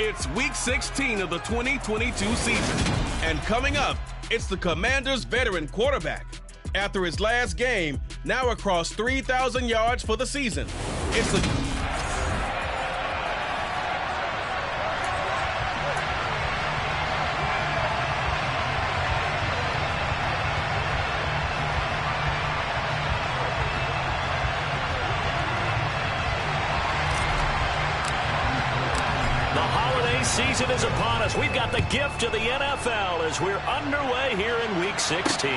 It's Week 16 of the 2022 season. And coming up, it's the Commanders' veteran quarterback. After his last game, now across 3,000 yards for the season. It's the... Season is upon us. We've got the gift of the NFL as we're underway here in Week 16.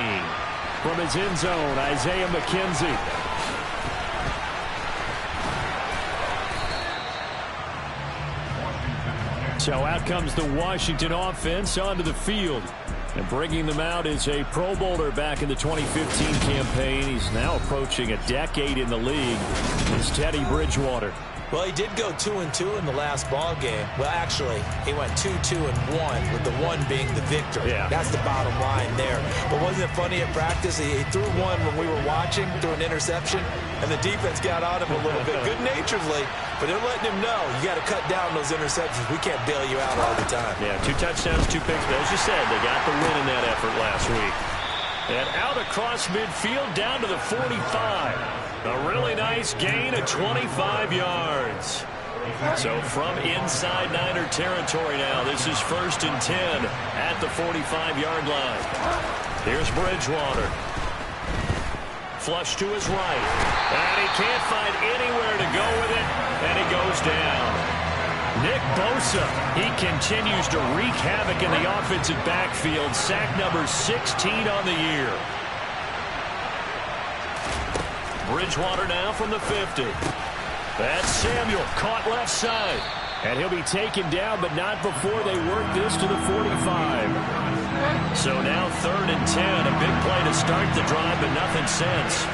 From his end zone, Isaiah McKenzie. So out comes the Washington offense onto the field. And bringing them out is a Pro Bowler back in the 2015 campaign. He's now approaching a decade in the league. It's Teddy Bridgewater. Well, he did go 2-2 in the last ball game. Well, actually, he went 2-2-1, with the one being the victor. Yeah. That's the bottom line there. But wasn't it funny at practice? He threw one when we were watching, threw an interception, and the defense got on him a little bit, good-naturedly. But they're letting him know, you got to cut down those interceptions. We can't bail you out all the time. Yeah, 2 touchdowns, 2 picks. But as you said, they got the win in that effort last week. And out across midfield, down to the 45. A really nice gain of 25 yards. So from inside Niner territory now, this is 1st and 10 at the 45-yard line. Here's Bridgewater. Flush to his right. And he can't find anywhere to go with it, and he goes down. Nick Bosa, he continues to wreak havoc in the offensive backfield. Sack number 16 on the year. Bridgewater now from the 50. That's Samuel, caught left side. And he'll be taken down, but not before they work this to the 45. So now 3rd and 10. A big play to start the drive, but nothing since.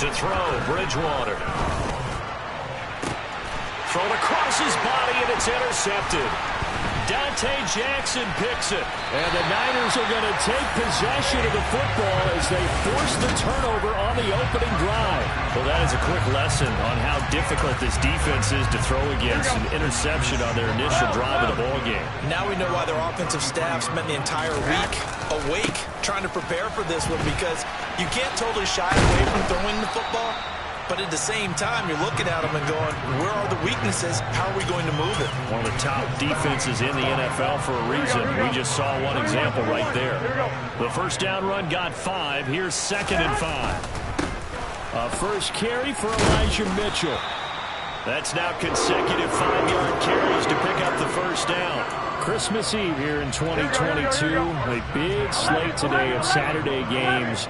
To throw, Bridgewater. Thrown across his body, and it's intercepted. Dante Jackson picks it. And the Niners are going to take possession of the football as they force the turnover on the opening drive. Well, that is a quick lesson on how difficult this defense is to throw against an interception on their initial drive of the ballgame. Now we know why their offensive staff spent the entire week awake trying to prepare for this one, because you can't totally shy away from throwing the football. But at the same time, you're looking at them and going, where are the weaknesses? How are we going to move it? One of the top defenses in the NFL for a reason. We just saw one example right there. The first down run got 5. Here's 2nd and 5. A first carry for Elijah Mitchell. That's now consecutive 5-yard carries to pick up the first down. Christmas Eve here in 2022. A big slate today of Saturday games.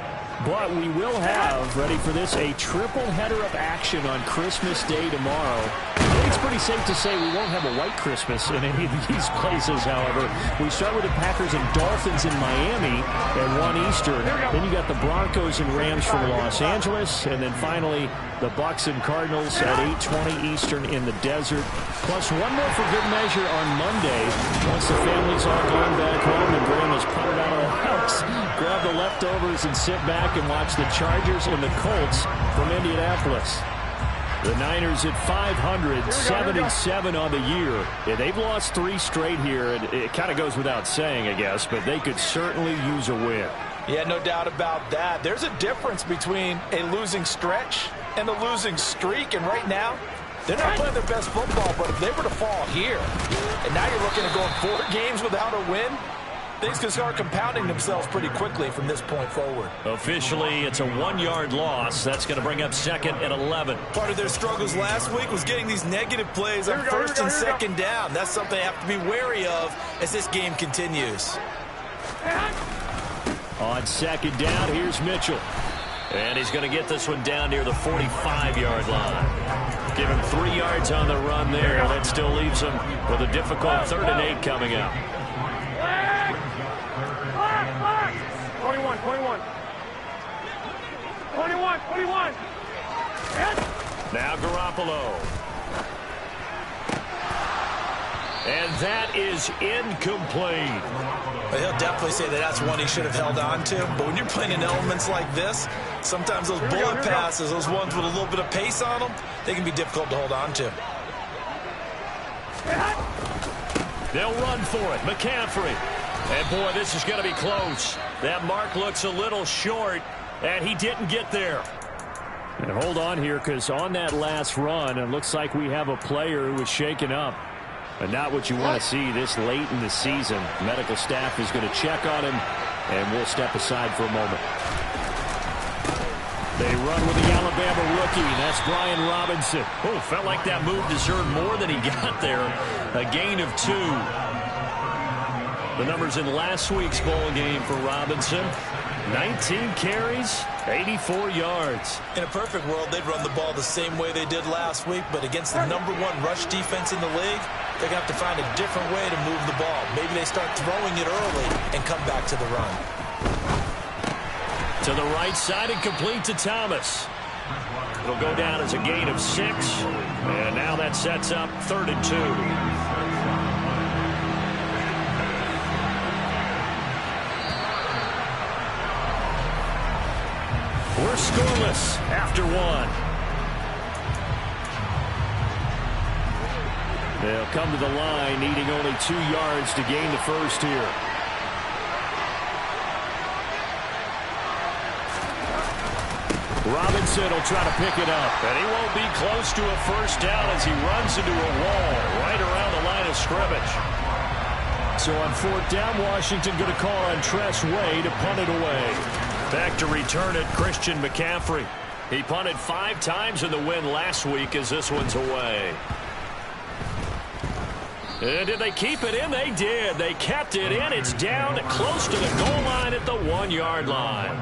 But we will have, ready for this, a triple header of action on Christmas Day tomorrow. I think it's pretty safe to say we won't have a white Christmas in any of these places, however. We start with the Packers and Dolphins in Miami at 1 Eastern. Then you got the Broncos and Rams from Los Angeles. And then finally, the Bucs and Cardinals at 8:20 Eastern in the desert. Plus one more for good measure on Monday. Once the family's all gone back home and Grandma's puttered out of the house, grab the leftovers and sit back and watch the Chargers and the Colts from Indianapolis. The Niners at 500, 7-7 on the year. Yeah, they've lost 3 straight here, and it kind of goes without saying, I guess, but they could certainly use a win. Yeah, no doubt about that. There's a difference between a losing stretch and a losing streak, and right now, they're not playing their best football, but if they were to fall here, and now you're looking at going 4 games without a win, things can start compounding themselves pretty quickly from this point forward. Officially, it's a 1-yard loss. That's going to bring up 2nd and 11. Part of their struggles last week was getting these negative plays on 1st and 2nd down. That's something they have to be wary of as this game continues. On 2nd down, here's Mitchell. And he's going to get this one down near the 45-yard line. Give him 3 yards on the run there. That still leaves him with a difficult 3rd and 8 coming up. 21. Now Garoppolo. And that is incomplete. But he'll definitely say that that's one he should have held on to. But when you're playing in elements like this, sometimes those bullet passes, those ones with a little bit of pace on them, they can be difficult to hold on to. They'll run for it. McCaffrey. And, boy, this is going to be close. That mark looks a little short, and he didn't get there. And hold on here, because on that last run, it looks like we have a player who was shaken up. And not what you want to see this late in the season. Medical staff is going to check on him, and we'll step aside for a moment. They run with the Alabama rookie. That's Brian Robinson. Oh, felt like that move deserved more than he got there. A gain of 2. The numbers in last week's bowl game for Robinson. 19 carries, 84 yards. In a perfect world, they'd run the ball the same way they did last week, but against the #1 rush defense in the league, they're going to have to find a different way to move the ball. Maybe they start throwing it early and come back to the run. To the right side and complete to Thomas. It'll go down as a gain of 6, and now that sets up 3rd and 2. We're scoreless after 1. They'll come to the line, needing only 2 yards to gain the first here. Robinson will try to pick it up, and he won't be close to a first down as he runs into a wall right around the line of scrimmage. So on 4th down, Washington going to call on Tress Way to punt it away. Back to return it, Christian McCaffrey. He punted 5 times in the win last week as this one's away. And did they keep it in? They did. They kept it in. It's down close to the goal line at the 1-yard line.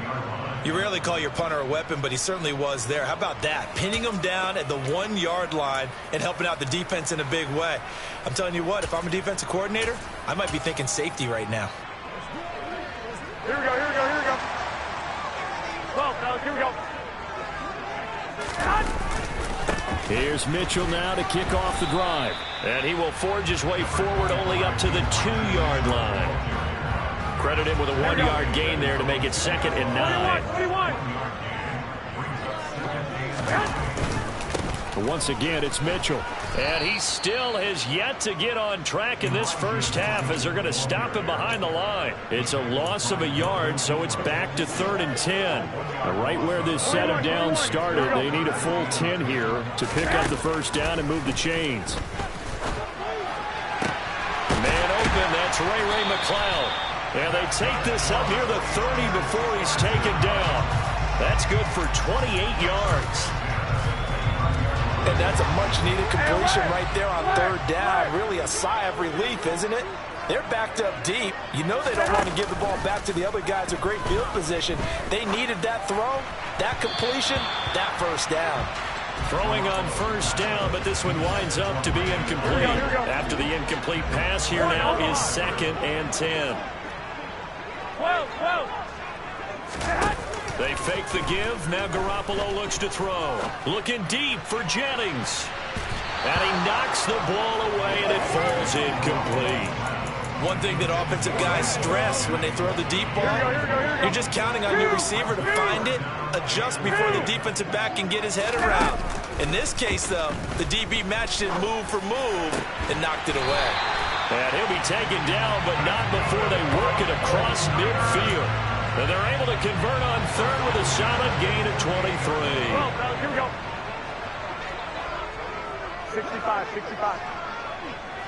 You rarely call your punter a weapon, but he certainly was there. How about that? Pinning him down at the 1-yard line and helping out the defense in a big way. I'm telling you what, if I'm a defensive coordinator, I might be thinking safety right now. Here we go, here we go, here we go. Well, fellas, here we go. Here's Mitchell now to kick off the drive. And he will forge his way forward only up to the 2-yard line. Credit him with a 1-yard gain there to make it 2nd and 9. 21. Once again, it's Mitchell. And he still has yet to get on track in this first half as they're going to stop him behind the line. It's a loss of a yard, so it's back to 3rd and 10. Right where this set of downs started, they need a full 10 here to pick up the first down and move the chains. Man open, that's Ray McLeod. And they take this up near the 30 before he's taken down. That's good for 28 yards. And that's a much-needed completion right there on 3rd down. Really a sigh of relief, isn't it? They're backed up deep. You know they don't want to give the ball back to the other guys in great field position. They needed that throw, that completion, that first down. Throwing on first down, but this one winds up to be incomplete. After the incomplete pass, here now is 2nd and 10. They fake the give. Now Garoppolo looks to throw. Looking deep for Jennings. And he knocks the ball away, and it falls incomplete. One thing that offensive guys stress when they throw the deep ball, you're just counting on your receiver to find it, adjust before the defensive back can get his head around. In this case, though, the DB matched it move for move and knocked it away. And he'll be taken down, but not before they work it across midfield. And they're able to convert on 3rd with a solid gain of 23. Well, here we go. 65, 65.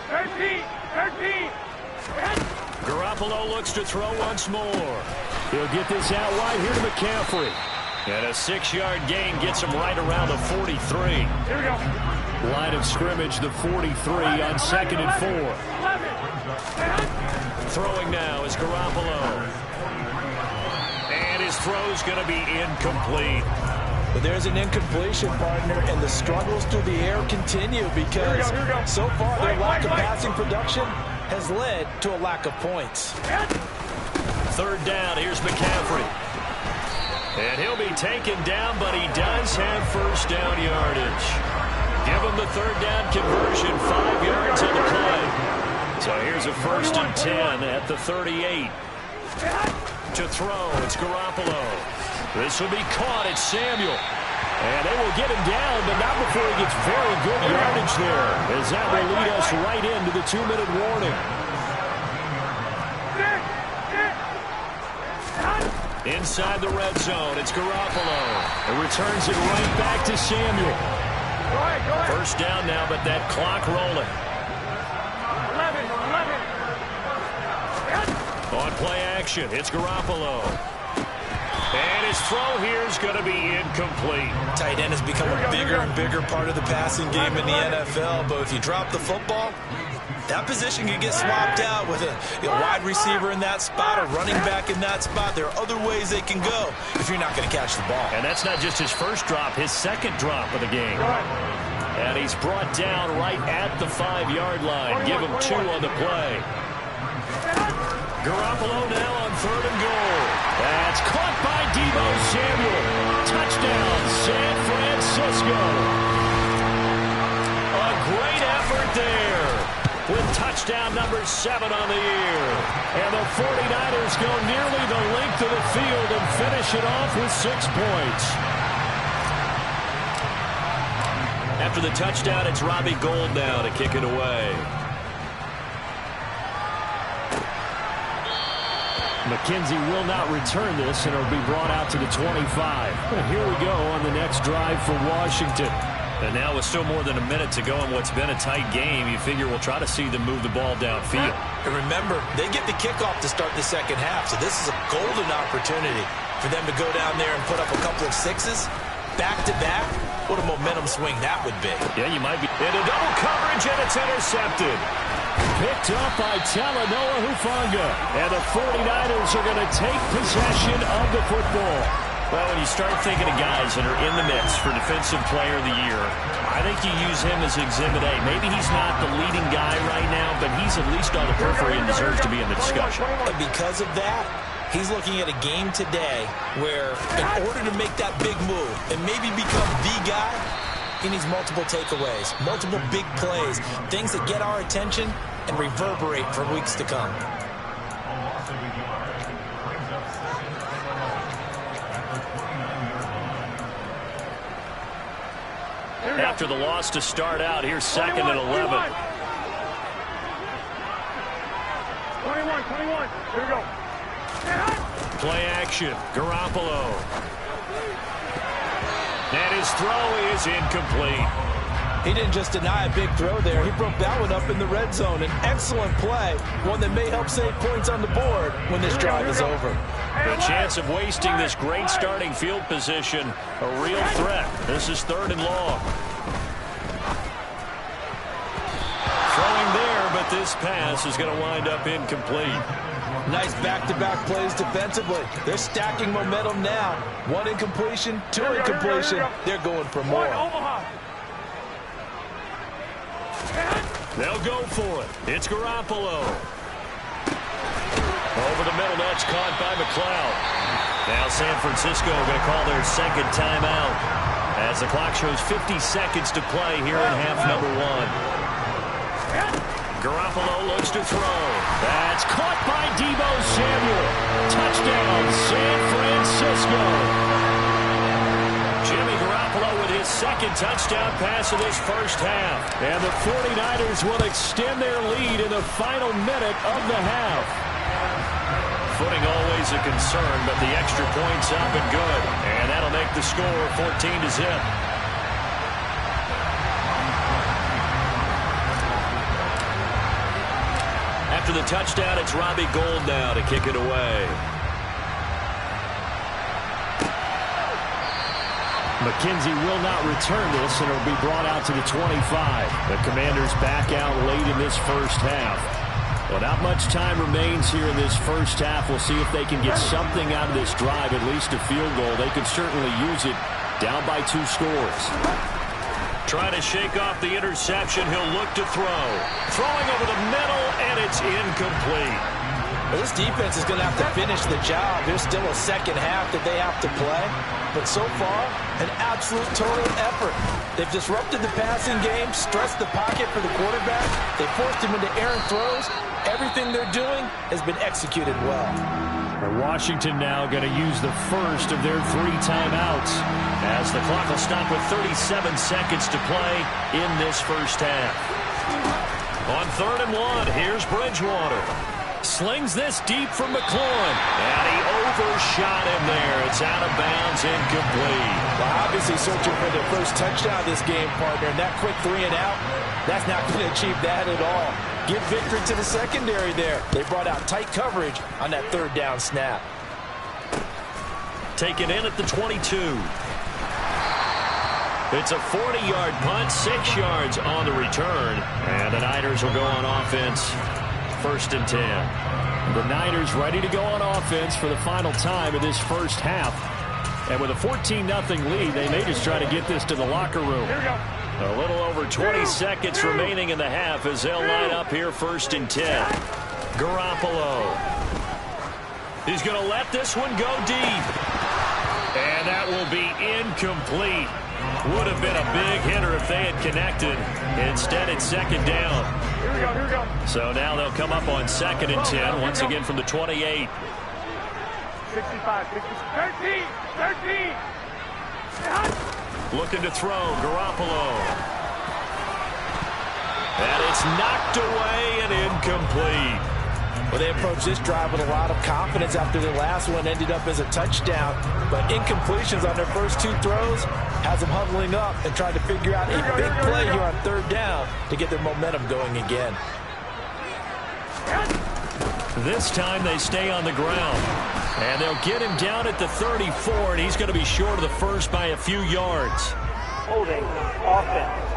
13. Garoppolo looks to throw once more. He'll get this out wide here to McCaffrey. And a 6-yard gain gets him right around the 43. Here we go. Line of scrimmage, the 43 on 2nd and 4. Throwing now is Garoppolo. And his throw's going to be incomplete. But there's an incompletion, partner, and the struggles through the air continue because so far their lack of passing production has led to a lack of points. 3rd down, here's McCaffrey. And he'll be taken down, but he does have first down yardage. Give him the 3rd down conversion, 5 yards on the play. So here's a 1st and 10 at the 38. To throw, it's Garoppolo. This will be caught. It's Samuel. And they will get him down, but not before he gets very good yardage there, as that will lead us right into the 2-minute warning. Inside the red zone, it's Garoppolo. It returns it right back to Samuel. First down now, but that clock rolling. 11. On play action, it's Garoppolo. And his throw here is going to be incomplete. Tight end has become a bigger and bigger part of the passing game in the NFL, but if you drop the football, that position can get swapped out with a wide receiver in that spot, a running back in that spot. There are other ways they can go if you're not going to catch the ball. And that's not just his first drop, his second drop of the game. And he's brought down right at the 5-yard line. Give him 2 on the play. Garoppolo now on 3rd and goal. That's caught by Deebo Samuel. Touchdown, San Francisco. A great effort there, with touchdown number 7 on the year. And the 49ers go nearly the length of the field and finish it off with 6 points. After the touchdown, it's Robbie Gould now to kick it away. McKenzie will not return this, and it'll be brought out to the 25. And here we go on the next drive for Washington. And now with still more than a minute to go in what's been a tight game, you figure we'll try to see them move the ball downfield. And remember, they get the kickoff to start the second half, so this is a golden opportunity for them to go down there and put up a couple of 6s back-to-back. What a momentum swing that would be. Yeah, you might be into double coverage, and it's intercepted. Picked up by Talanoa Hufanga. And the 49ers are going to take possession of the football. Well, when you start thinking of guys that are in the mix for Defensive Player of the Year, I think you use him as Exhibit A. Maybe he's not the leading guy right now, but he's at least on the periphery and deserves to be in the discussion. And because of that, he's looking at a game today where in order to make that big move and maybe become the guy, he needs multiple takeaways, multiple big plays, things that get our attention and reverberate for weeks to come. After the loss to start out, here's 2nd and 11. 21. Here we go. Play action. Garoppolo. And his throw is incomplete. He didn't just deny a big throw there. He broke that one up in the red zone. An excellent play, one that may help save points on the board when this drive is over. The chance of wasting this great starting field position, a real threat. This is 3rd and long. Throwing there, but this pass is going to wind up incomplete. Nice back-to-back plays defensively. They're stacking momentum now. 1 incompletion, 2 incompletion. They're going for more. They'll go for it. It's Garoppolo. Over the middle, that's caught by McLeod. Now San Francisco going to call their 2nd timeout as the clock shows 50 seconds to play here in half number 1. Garoppolo looks to throw. That's caught by Deebo Samuel. Touchdown, San Francisco. Jimmy Garoppolo with his 2nd touchdown pass of this first half. And the 49ers will extend their lead in the final minute of the half. Footing always a concern, but the extra point's up and good. And that'll make the score 14-0. After the touchdown, it's Robbie Gould now to kick it away. McKenzie will not return this, and it'll be brought out to the 25. The Commanders back out late in this first half. Well, not much time remains here in this first half. We'll see if they can get something out of this drive, at least a field goal. They could certainly use it down by 2 scores. Trying to shake off the interception. He'll look to throw. Throwing over the middle, and it's incomplete. Well, this defense is going to have to finish the job. There's still a second half that they have to play. But so far, an absolute total effort. They've disrupted the passing game, stressed the pocket for the quarterback. They forced him into errant throws. Everything they're doing has been executed well. Washington now going to use the first of their 3 timeouts as the clock will stop with 37 seconds to play in this first half. On 3rd and 1, here's Bridgewater. Slings this deep from McLaurin, and he overshot him there. It's out of bounds, incomplete. Well, obviously searching for their first touchdown this game, partner, and that quick 3 and out, that's not going to achieve that at all. Give victory to the secondary there. They brought out tight coverage on that 3rd down snap. Taken in at the 22. It's a 40-yard punt, 6 yards on the return, and the Niners will go on offense. 1st and 10. The Niners ready to go on offense for the final time of this first half. And with a 14-0 lead, they may just try to get this to the locker room. A little over 20 seconds remaining in the half as they'll line up here 1st and 10. Garoppolo. He's going to let this one go deep. And that will be incomplete. Would have been a big hitter if they had connected. Instead, it's 2nd down. Here we go. So now they'll come up on 2nd and 10, once again from the 28. 65, 13. Looking to throw, Garoppolo. And it's knocked away and incomplete. Well, they approached this drive with a lot of confidence after their last one ended up as a touchdown. But incompletions on their first 2 throws has them huddling up and trying to figure out a big play here on 3rd down to get their momentum going again. This time they stay on the ground. And they'll get him down at the 34, and he's going to be short of the first by a few yards. Holding offense.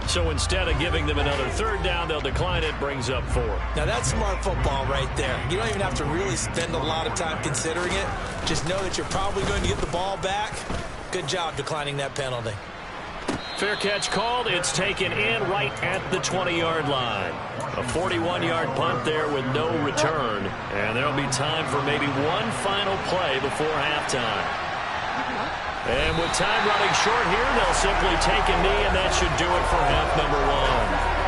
So instead of giving them another 3rd down, they'll decline it, brings up 4. Now that's smart football right there. You don't even have to really spend a lot of time considering it. Just know that you're probably going to get the ball back. Good job declining that penalty. Fair catch called. It's taken in right at the 20-yard line. A 41-yard punt there with no return. And there'll be time for maybe one final play before halftime. And with time running short here, they'll simply take a knee, and that should do it for half number 1.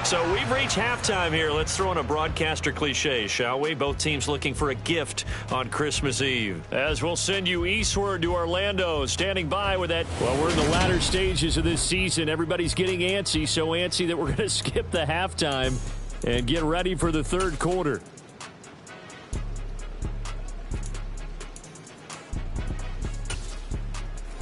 So we've reached halftime here. Let's throw in a broadcaster cliche, shall we? Both teams looking for a gift on Christmas Eve. As we'll send you eastward to Orlando, standing by with that. Well, we're in the latter stages of this season. Everybody's getting antsy, so antsy that we're going to skip the halftime and get ready for the 3rd quarter.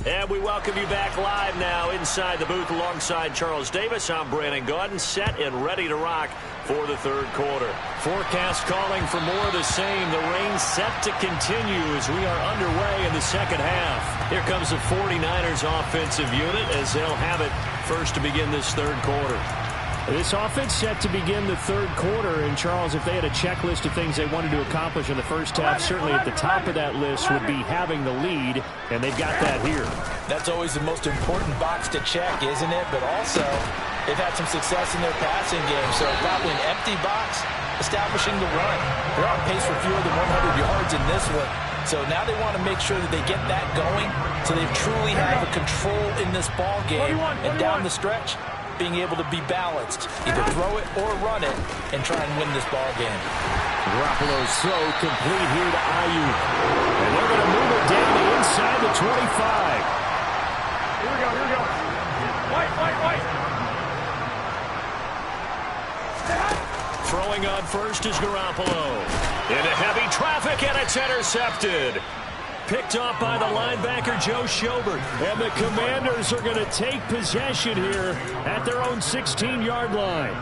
And we welcome you back live now inside the booth alongside Charles Davis. I'm Brandon Gaudin, set and ready to rock for the 3rd quarter. Forecast calling for more of the same. The rain set to continue as we are underway in the 2nd half. Here comes the 49ers offensive unit as they'll have it first to begin this 3rd quarter. This offense set to begin the 3rd quarter. And, Charles, if they had a checklist of things they wanted to accomplish in the first half, certainly at the top of that list would be having the lead, and they've got that here. That's always the most important box to check, isn't it? But also, they've had some success in their passing game, so probably an empty box, establishing the run. They're on pace for fewer than 100 yards in this one. So now they want to make sure that they get that going so they truly have a control in this ball game. And down the stretch, being able to be balanced, either throw it or run it, and try and win this ball game. Garoppolo's throw complete here to Ayuk. And they're going to move it down the inside the 25. Here we go. White. Throwing on first is Garoppolo. Into heavy traffic, and it's intercepted. Picked off by the linebacker, Joe Schobert. And the Commanders are going to take possession here at their own 16-yard line.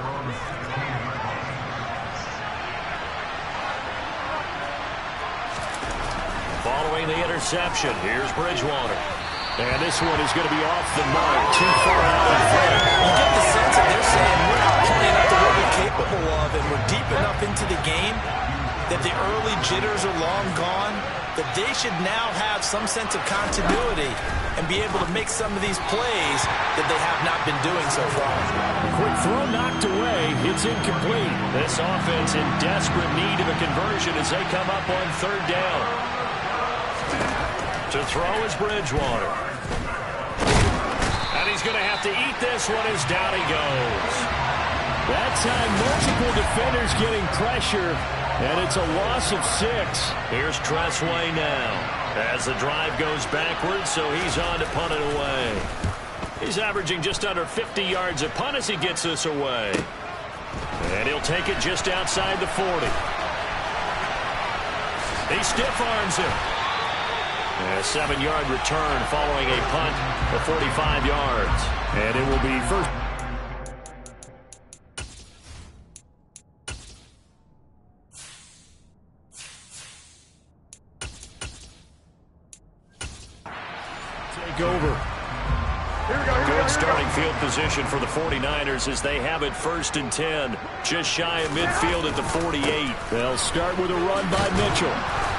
Following the interception, here's Bridgewater. And this one is going to be off the mark, too far out in front. You get the sense that they're saying we're not playing up to what we're capable of, and we're deep enough into the game that the early jitters are long gone, that they should now have some sense of continuity and be able to make some of these plays that they have not been doing so far. Quick throw knocked away. It's incomplete. This offense in desperate need of a conversion as they come up on third down. To throw is Bridgewater. And he's going to have to eat this one as down he goes. That time, multiple defenders getting pressure, and it's a loss of 6. Here's Tressway now as the drive goes backwards, so he's on to punt it away. He's averaging just under 50 yards a punt as he gets this away. And he'll take it just outside the 40. He stiff arms it. And a 7-yard return following a punt of 45 yards. And it will be first. Take over. Good starting field position for the 49ers as they have it 1st and 10. Just shy of midfield at the 48. They'll start with a run by Mitchell.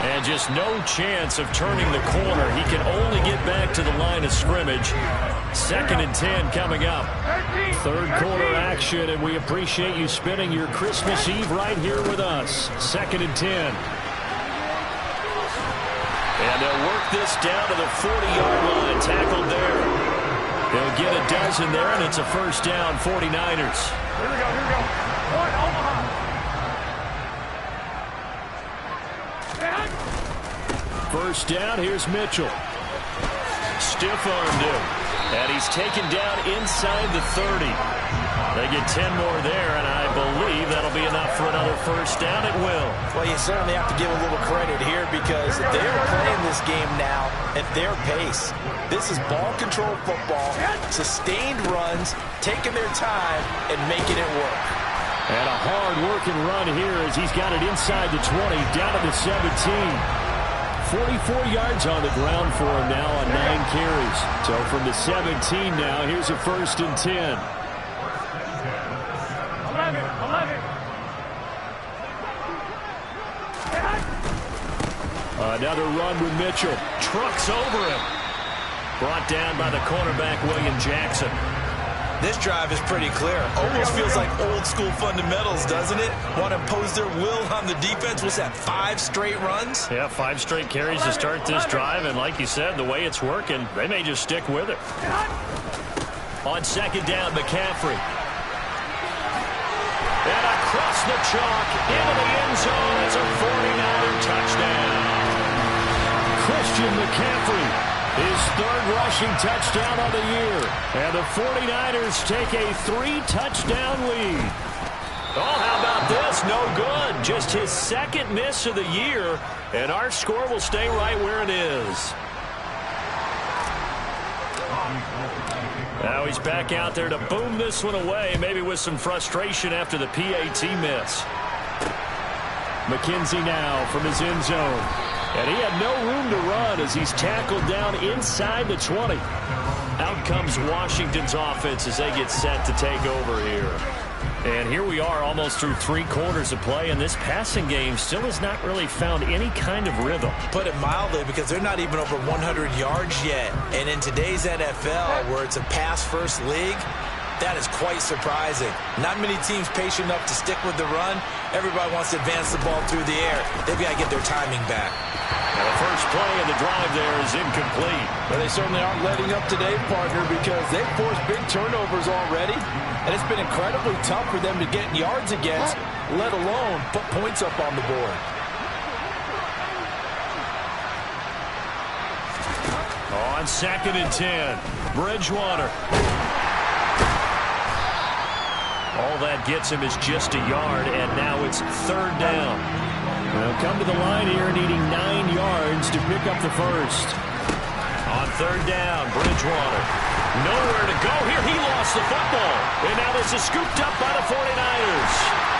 And just no chance of turning the corner. He can only get back to the line of scrimmage. 2nd and 10 coming up. Third quarter action, and we appreciate you spending your Christmas Eve right here with us. 2nd and 10. And they'll work this down to the 40-yard line. Tackled there. They'll get a dozen there, and it's a first down, 49ers. Here we go, here we go. One, Omaha. First down, here's Mitchell. Stiff-armed him. And he's taken down inside the 30. They get 10 more there, and I believe that'll be enough for another first down. It will. Well, you certainly have to give a little credit here because they're playing this game now at their pace. This is ball control football, sustained runs, taking their time, and making it work. And a hard-working run here as he's got it inside the 20, down to the 17. 44 yards on the ground for him now on 9 carries. So from the 17 now, here's a 1st and 10. 11. Another run with Mitchell. Trucks over him. Brought down by the cornerback, William Jackson. This drive is pretty clear. Almost feels like old school fundamentals, doesn't it? Want to impose their will on the defense. What's that, 5 straight runs? Yeah, 5 straight carries to start this drive. And like you said, the way it's working, they may just stick with it. On 2nd down, McCaffrey. And across the chalk into the end zone. It's a 49er touchdown. Christian McCaffrey. His 3rd rushing touchdown of the year. And the 49ers take a 3-touchdown lead. Oh, how about this? No good. Just his 2nd miss of the year. And our score will stay right where it is. Now he's back out there to boom this one away, maybe with some frustration after the PAT miss. McKenzie now from his end zone. And he had no room to run as he's tackled down inside the 20. Out comes Washington's offense as they get set to take over here. And here we are almost through 3 quarters of play, and this passing game still has not really found any kind of rhythm. Put it mildly, because they're not even over 100 yards yet. And in today's NFL, where it's a pass-first league, that is quite surprising. Not many teams patient enough to stick with the run. Everybody wants to advance the ball through the air. They've got to get their timing back. And the first play of the drive there is incomplete. But they certainly aren't letting up today, partner, because they've forced big turnovers already. And it's been incredibly tough for them to get yards against, let alone put points up on the board. On 2nd and 10, Bridgewater. All that gets him is just a yard, and now it's 3rd down. They'll come to the line here needing 9 yards to pick up the first. On 3rd down, Bridgewater. Nowhere to go here. He lost the football. And now this is scooped up by the 49ers.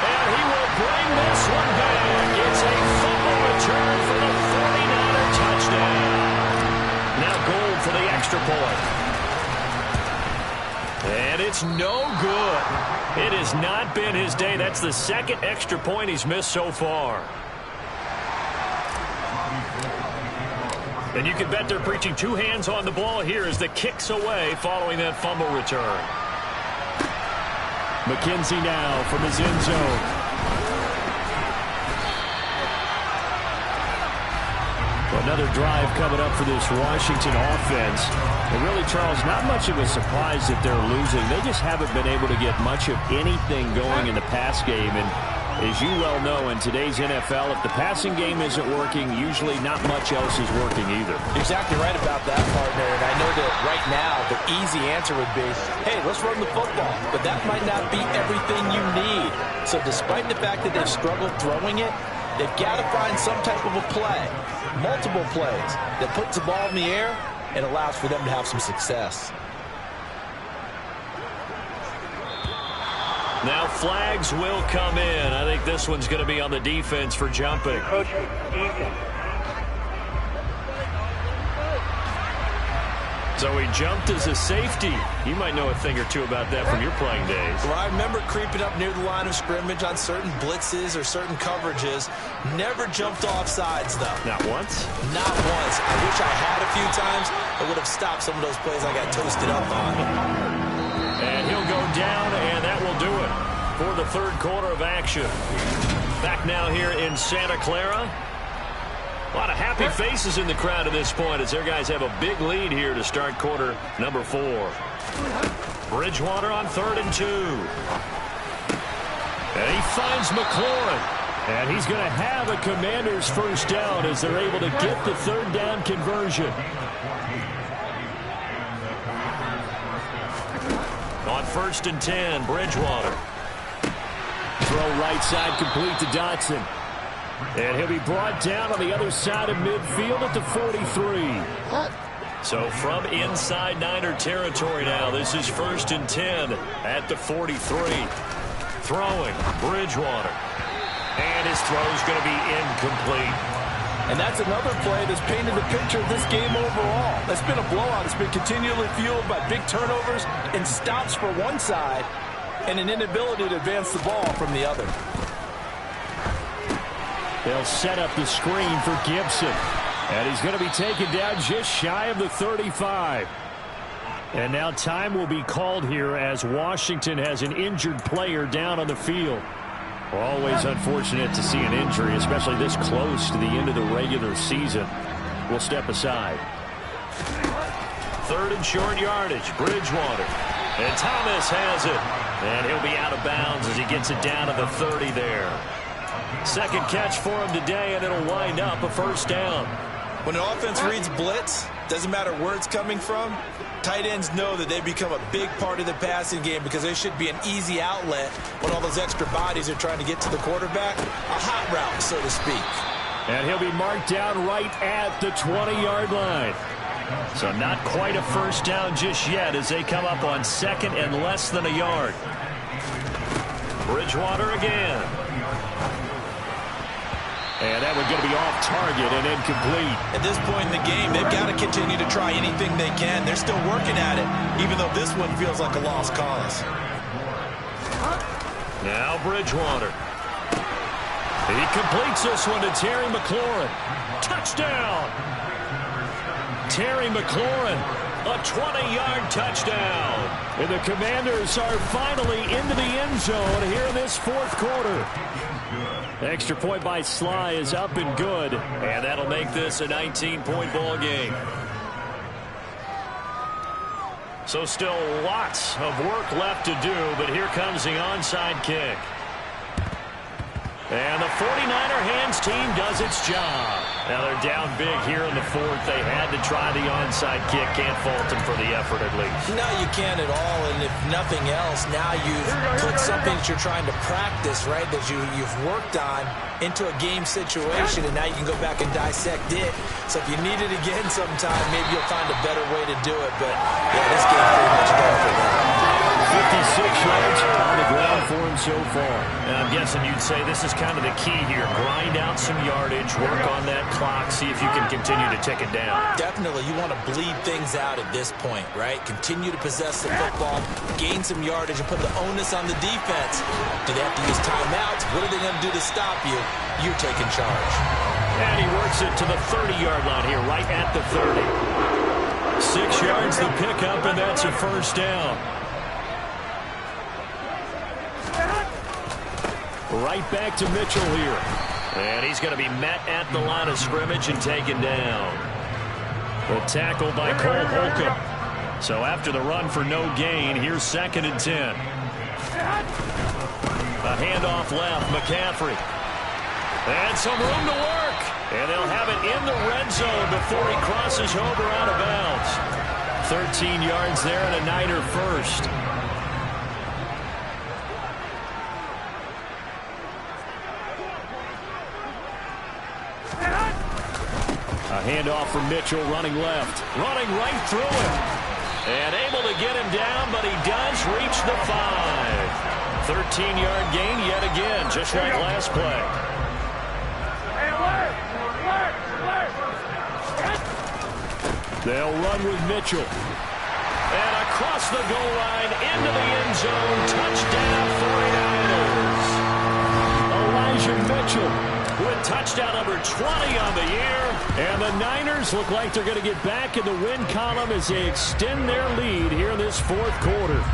And he will bring this one back. It's a fumble return for the 49er touchdown. Now goal for the extra point And it's no good. It has not been his day. That's the second extra point he's missed so far. And you can bet they're preaching two hands on the ball here as the kick's away following that fumble return. McKenzie now from his end zone. Another drive coming up for this Washington offense. And really, Charles, not much of a surprise that they're losing. They just haven't been able to get much of anything going in the pass game. And as you well know, in today's NFL, if the passing game isn't working, usually not much else is working either. You're exactly right about that, partner. And I know that right now the easy answer would be, hey, let's run the football. But that might not be everything you need. So despite the fact that they've struggled throwing it, they've got to find some type of a play, multiple plays, that puts the ball in the air and allows for them to have some success. Now flags will come in. I think this one's going to be on the defense for jumping. Coach, easy. So he jumped as a safety. You might know a thing or two about that from your playing days. Well, I remember creeping up near the line of scrimmage on certain blitzes or certain coverages. Never jumped off sides, though. Not once? Not once. I wish I had a few times. I would have stopped some of those plays I got toasted up on. And he'll go down, and that will do it for the third quarter of action. Back now here in Santa Clara. A lot of happy faces in the crowd at this point as their guys have a big lead here to start quarter number 4. Bridgewater on 3rd and 2. And he finds McLaurin. And he's going to have a Commanders first down as they're able to get the third down conversion. On 1st and 10, Bridgewater. Throw right side complete to Dotson. And he'll be brought down on the other side of midfield at the 43. So from inside Niner territory now, this is 1st and 10 at the 43. Throwing, Bridgewater. And his throw's going to be incomplete. And that's another play that's painted the picture of this game overall. That's been a blowout. It's been continually fueled by big turnovers and stops for one side and an inability to advance the ball from the other. They'll set up the screen for Gibson. And he's going to be taken down just shy of the 35. And now time will be called here as Washington has an injured player down on the field. Always unfortunate to see an injury, especially this close to the end of the regular season. We'll step aside. 3rd and short yardage, Bridgewater. And Thomas has it. And he'll be out of bounds as he gets it down to the 30 there. Second catch for him today, and it'll wind up a first down. When an offense reads blitz, doesn't matter where it's coming from, tight ends know that they become a big part of the passing game because they should be an easy outlet when all those extra bodies are trying to get to the quarterback. A hot route, so to speak. And he'll be marked down right at the 20-yard line. So not quite a first down just yet as they come up on 2nd and less than a yard. Bridgewater again. And that one's going to be off target and incomplete. At this point in the game, they've got to continue to try anything they can. They're still working at it, even though this one feels like a lost cause. Now Bridgewater. He completes this one to Terry McLaurin. Touchdown! Terry McLaurin, a 20-yard touchdown. And the Commanders are finally into the end zone here in this 4th quarter. Extra point by Sly is up and good, and that'll make this a 19-point ball game. So still lots of work left to do, but here comes the onside kick. And the 49er hands team does its job. Now they're down big here in the 4th. They had to try the onside kick. Can't fault them for the effort at least. No, you can't at all. And if nothing else, now you've put something that you're trying to practice, right, that you've worked on into a game situation, and now you can go back and dissect it. So if you need it again sometime, maybe you'll find a better way to do it. But, yeah, this game's pretty much done for them. yards on the ground for him so far. And I'm guessing you'd say this is kind of the key here. Grind out some yardage, work on that clock, see if you can continue to tick it down. Definitely, you want to bleed things out at this point, right? Continue to possess the football, gain some yardage, and put the onus on the defense. Do they have to use timeouts? What are they going to do to stop you? You're taking charge. And he works it to the 30-yard line here, right at the 30. 6 yards the pickup, and that's a first down. Right back to Mitchell here. And he's going to be met at the line of scrimmage and taken down. The tackle by Cole Holcomb. So after the run for no gain, here's 2nd and 10. A handoff left, McCaffrey. And some room to work. And they'll have it in the red zone before he crosses over out of bounds. 13 yards there and a Niner first. A handoff from Mitchell, running left. Running right through him. And able to get him down, but he does reach the 5. 13-yard gain yet again, just like last play. They'll run with Mitchell. And across the goal line, into the end zone. Touchdown, 49ers. Elijah Mitchell with touchdown number 20 on the year. And the Niners look like they're going to get back in the win column as they extend their lead here in this 4th quarter.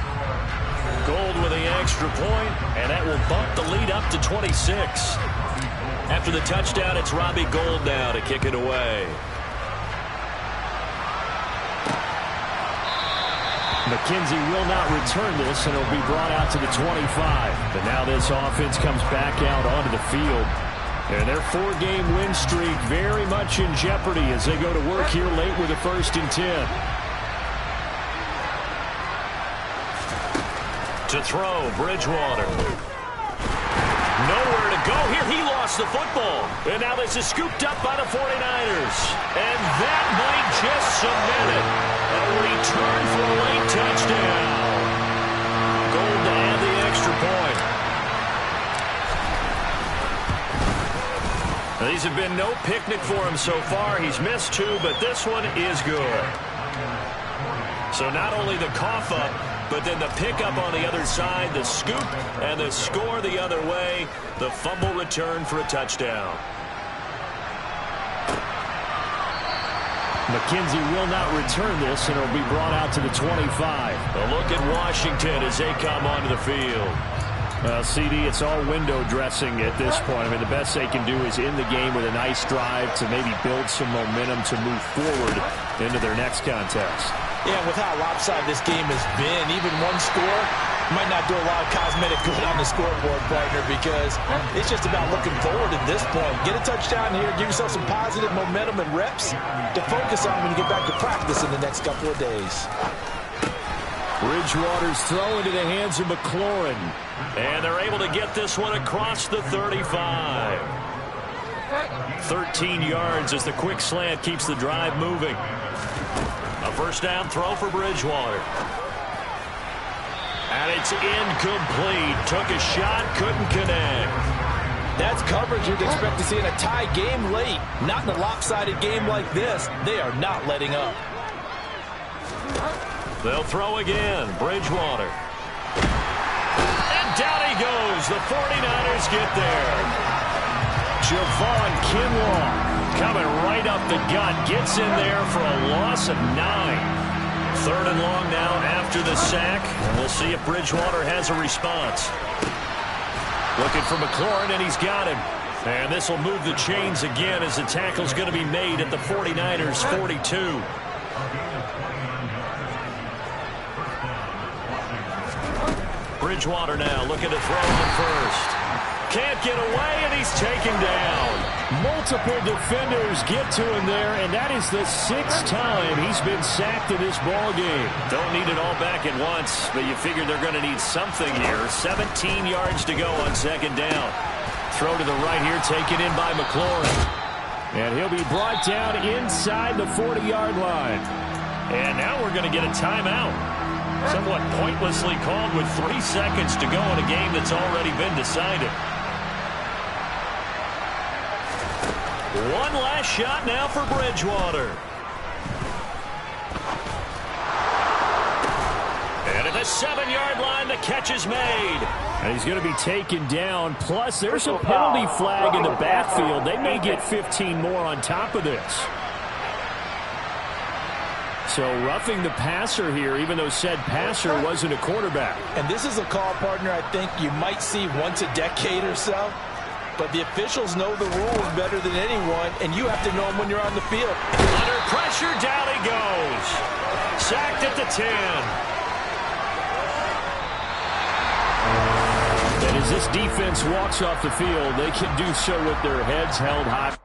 Gold with the extra point, and that will bump the lead up to 26. After the touchdown, it's Robbie Gould now to kick it away. McKenzie will not return this, and it'll be brought out to the 25. But now this offense comes back out onto the field. And their 4-game win streak very much in jeopardy as they go to work here late with a 1st and 10. To throw, Bridgewater. Nowhere to go here. He lost the football. And now this is scooped up by the 49ers. And that might just cement it. A return for a late touchdown. Gold to add the extra point. These have been no picnic for him so far. He's missed 2, but this one is good. So not only the cough up, but then the pickup on the other side, the scoop, and the score the other way. The fumble return for a touchdown. McKenzie will not return this, and it'll be brought out to the 25. A look at Washington as they come onto the field. CD, it's all window dressing at this point. I mean, the best they can do is in the game with a nice drive to maybe build some momentum to move forward into their next contest. Yeah, with how lopsided this game has been, even one score might not do a lot of cosmetic good on the scoreboard, partner, because it's just about looking forward at this point. Get a touchdown here, give yourself some positive momentum and reps to focus on when you get back to practice in the next couple of days. Bridgewater's throw into the hands of McLaurin. And they're able to get this one across the 35. 13 yards as the quick slant keeps the drive moving. A first down throw for Bridgewater. And it's incomplete. Took a shot, couldn't connect. That's coverage you'd expect to see in a tie game late. Not in a lopsided game like this. They are not letting up. They'll throw again. Bridgewater. And down he goes. The 49ers get there. Javon Kinlaw coming right up the gut. Gets in there for a loss of 9. 3rd and long now after the sack. And we'll see if Bridgewater has a response. Looking for McLaurin, and he's got him. And this will move the chains again as the tackle's going to be made at the 49ers' 42. Bridgewater now looking to throw him first. Can't get away, and he's taken down. Multiple defenders get to him there, and that is the 6th time he's been sacked in this ball game. Don't need it all back at once, but you figure they're going to need something here. 17 yards to go on 2nd down. Throw to the right here, taken in by McLaurin. And he'll be brought down inside the 40-yard line. And now we're going to get a timeout. Somewhat pointlessly called with 3 seconds to go in a game that's already been decided. One last shot now for Bridgewater. And at the 7-yard line, the catch is made. And he's going to be taken down. Plus, there's a penalty flag in the backfield. They may get 15 more on top of this. So roughing the passer here, even though said passer wasn't a quarterback. And this is a call, partner, I think you might see once a decade or so. But the officials know the rules better than anyone, and you have to know them when you're on the field. Under pressure, down he goes. Sacked at the 10. And as this defense walks off the field, they can do so with their heads held high.